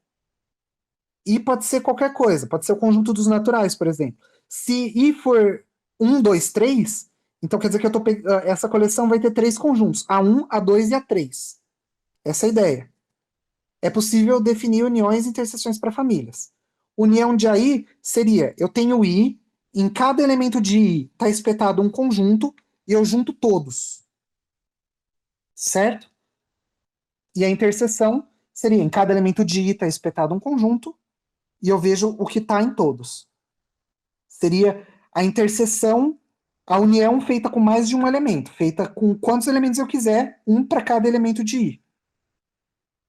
[SPEAKER 1] I pode ser qualquer coisa, pode ser o conjunto dos naturais, por exemplo. Se I for 1, 2, 3, então quer dizer que essa coleção vai ter três conjuntos, A1, A2 e A3. Essa é a ideia. É possível definir uniões e interseções para famílias. União de AI seria, eu tenho I, em cada elemento de I está espetado um conjunto e eu junto todos. Certo? E a interseção seria, em cada elemento de I está espetado um conjunto e eu vejo o que está em todos. Seria a interseção, a união feita com mais de um elemento, feita com quantos elementos eu quiser, um para cada elemento de I.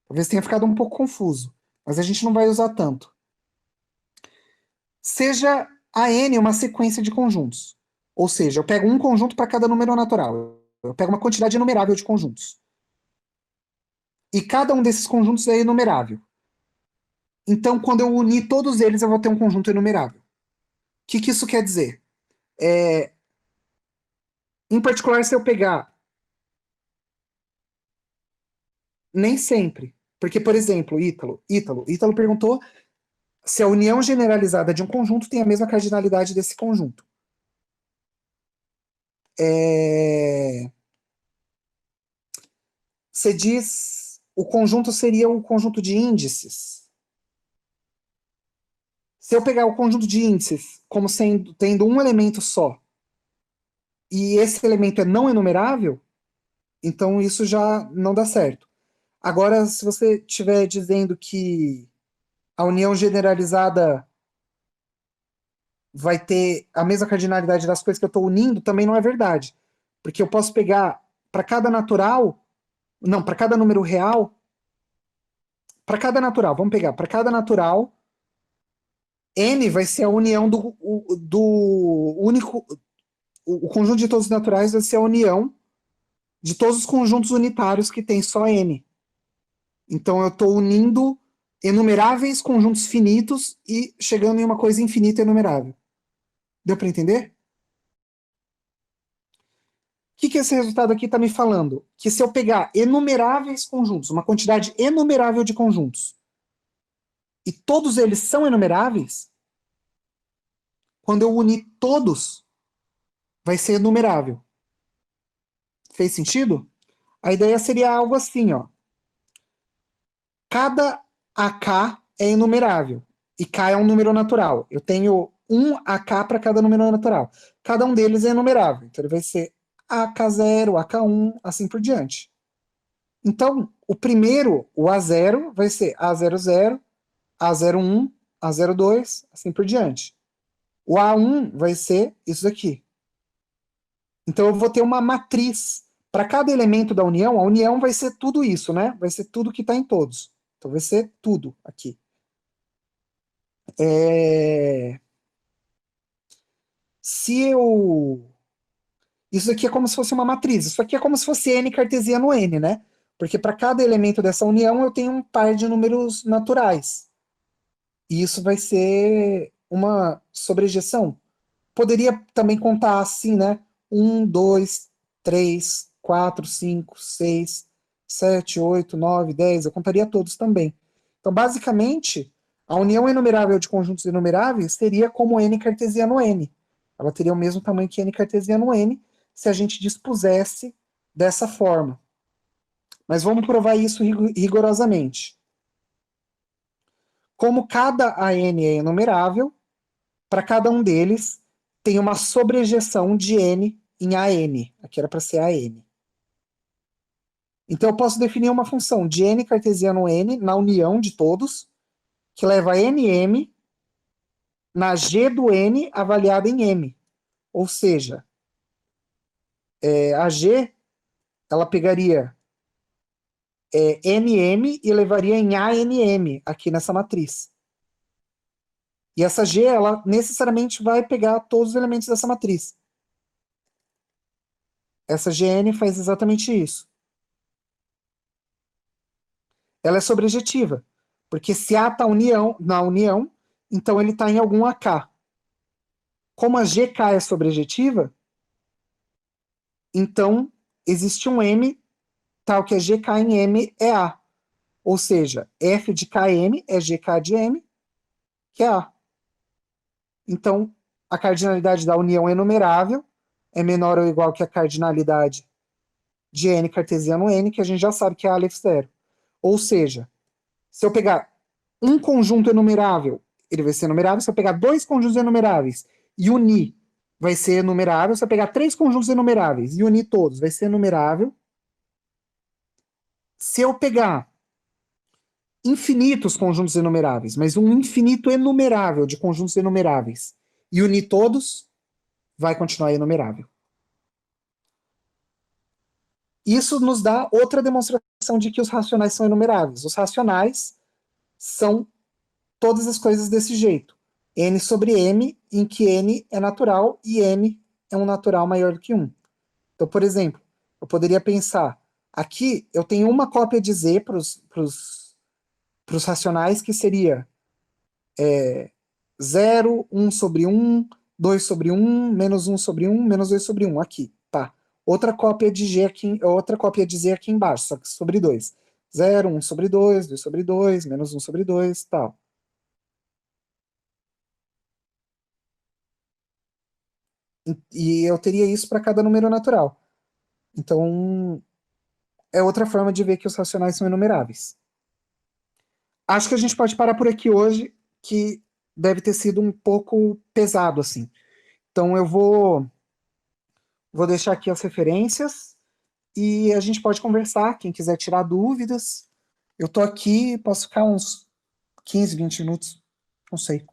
[SPEAKER 1] Talvez tenha ficado um pouco confuso, mas a gente não vai usar tanto. Seja a N uma sequência de conjuntos. Ou seja, eu pego um conjunto para cada número natural. Eu pego uma quantidade enumerável de conjuntos. E cada um desses conjuntos é enumerável. Então, quando eu unir todos eles, eu vou ter um conjunto enumerável. O que isso quer dizer? Em particular, se eu pegar. Nem sempre. Porque, por exemplo, Ítalo perguntou se a união generalizada de um conjunto tem a mesma cardinalidade desse conjunto. Você diz o conjunto seria um conjunto de índices. Se eu pegar o conjunto de índices como tendo um elemento só, e esse elemento é não enumerável, então isso já não dá certo. Agora, se você estiver dizendo que a união generalizada vai ter a mesma cardinalidade das coisas que eu estou unindo, também não é verdade. Porque eu posso pegar para cada natural, não, para cada número real, para cada natural, vamos pegar, para cada natural, N vai ser a união do único. O conjunto de todos os naturais vai ser a união de todos os conjuntos unitários que tem só N. Então eu estou unindo enumeráveis conjuntos finitos e chegando em uma coisa infinita e enumerável. Deu para entender? O que esse resultado aqui está me falando? Que se eu pegar enumeráveis conjuntos, uma quantidade enumerável de conjuntos, e todos eles são enumeráveis, quando eu unir todos, vai ser enumerável. Fez sentido? A ideia seria algo assim, ó. Cada AK é enumerável, e K é um número natural. Eu tenho um AK para cada número natural. Cada um deles é enumerável. Então ele vai ser AK0, AK1, assim por diante. Então, o primeiro, o A0, vai ser A00, A01, A02, assim por diante. O A1 vai ser isso daqui. Então, eu vou ter uma matriz. Para cada elemento da união, a união vai ser tudo isso, né? Vai ser tudo que está em todos. Então vai ser tudo aqui. Se eu... Isso aqui é como se fosse uma matriz. Isso aqui é como se fosse N cartesiano N, né? Porque para cada elemento dessa união eu tenho um par de números naturais. E isso vai ser uma sobrejeção. Poderia também contar assim, né? 1, 2, 3, 4, 5, 6, 7, 8, 9, 10. Eu contaria todos também. Então, basicamente, a união enumerável de conjuntos enumeráveis seria como N cartesiano N. Ela teria o mesmo tamanho que N cartesiano N se a gente dispusesse dessa forma. Mas vamos provar isso rigorosamente. Como cada AN é enumerável, para cada um deles tem uma sobrejeção de N em AN. Aqui era para ser AN. Então eu posso definir uma função de N cartesiano N na união de todos, que leva NM na G do N avaliada em M. Ou seja, a G ela pegaria NM e levaria em ANM aqui nessa matriz. E essa G, ela necessariamente vai pegar todos os elementos dessa matriz. Essa GN faz exatamente isso. Ela é sobrejetiva, porque se A está na união, então ele está em algum AK. Como a GK é sobrejetiva, então existe um M tal que é GK em M é A. Ou seja, F de KM é GK de M, que é A. Então, a cardinalidade da união enumerável é menor ou igual que a cardinalidade de N cartesiano N, que a gente já sabe que é Aleph zero. Ou seja, se eu pegar um conjunto enumerável, ele vai ser enumerável. Se eu pegar dois conjuntos enumeráveis e unir, vai ser enumerável. Se eu pegar três conjuntos enumeráveis e unir todos, vai ser enumerável. Se eu pegar infinitos conjuntos enumeráveis, mas um infinito enumerável de conjuntos enumeráveis e unir todos, vai continuar enumerável. Isso nos dá outra demonstração de que os racionais são enumeráveis. Os racionais são todas as coisas desse jeito. N sobre M, em que N é natural e N é um natural maior do que 1. Então, por exemplo, eu poderia pensar, aqui eu tenho uma cópia de Z para os racionais, que seria 0, 1 sobre 1, 2 sobre 1, menos 1 sobre 1, menos 2 sobre 1, aqui, pá. Outra cópia de G aqui, outra cópia de Z aqui embaixo, só que sobre 2. 0, 1 sobre 2, 2 sobre 2, menos 1 sobre 2, tal. E eu teria isso para cada número natural. Então, é outra forma de ver que os racionais são enumeráveis. Acho que a gente pode parar por aqui hoje, que deve ter sido um pouco pesado, assim. Então, eu vou deixar aqui as referências e a gente pode conversar, quem quiser tirar dúvidas. Eu tô aqui, posso ficar uns 15, 20 minutos, não sei.